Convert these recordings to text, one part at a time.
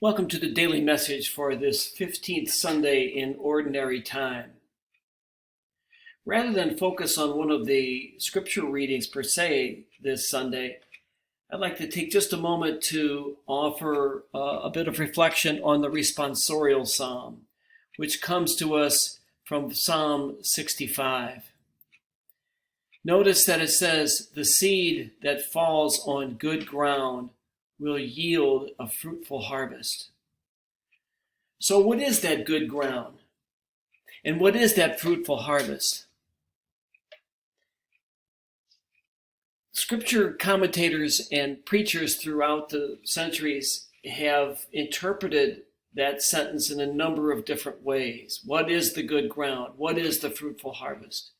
Welcome to the daily message for this 15th Sunday in Ordinary Time. Rather than focus on one of the scripture readings per se this Sunday, I'd like to take just a moment to offer a bit of reflection on the responsorial psalm, which comes to us from Psalm 65. Notice that it says, "The seed that falls on good ground will yield a fruitful harvest." So what is that good ground? And what is that fruitful harvest? Scripture commentators and preachers throughout the centuries have interpreted that sentence in a number of different ways. What is the good ground? What is the fruitful harvest?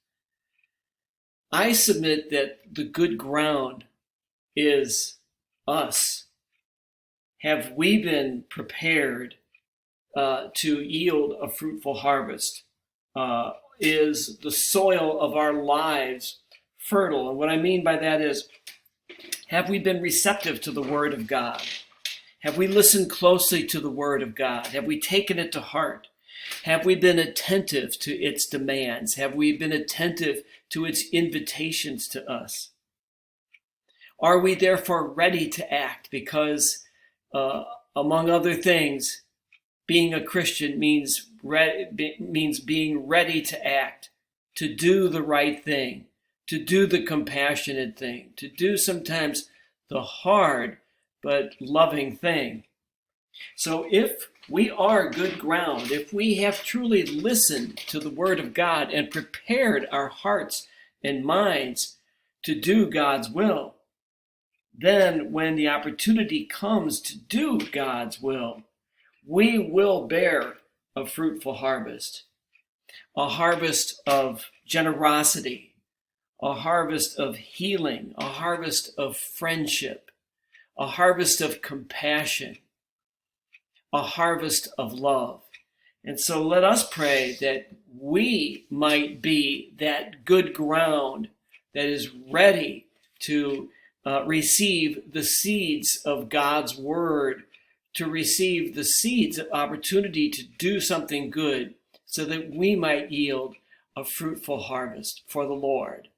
I submit that the good ground is us. Have we been prepared to yield a fruitful harvest? Is the soil of our lives fertile? And what I mean by that is, have we been receptive to the Word of God? Have we listened closely to the Word of God? Have we taken it to heart? Have we been attentive to its demands? Have we been attentive to its invitations to us? Are we therefore ready to act? Because among other things, being a Christian means being ready to act, to do the right thing, to do the compassionate thing, to do sometimes the hard but loving thing. So if we are good ground, if we have truly listened to the Word of God and prepared our hearts and minds to do God's will, then when the opportunity comes to do God's will, we will bear a fruitful harvest, a harvest of generosity, a harvest of healing, a harvest of friendship, a harvest of compassion, a harvest of love. And so let us pray that we might be that good ground that is ready to receive the seeds of God's word, to receive the seeds of opportunity to do something good so that we might yield a fruitful harvest for the Lord.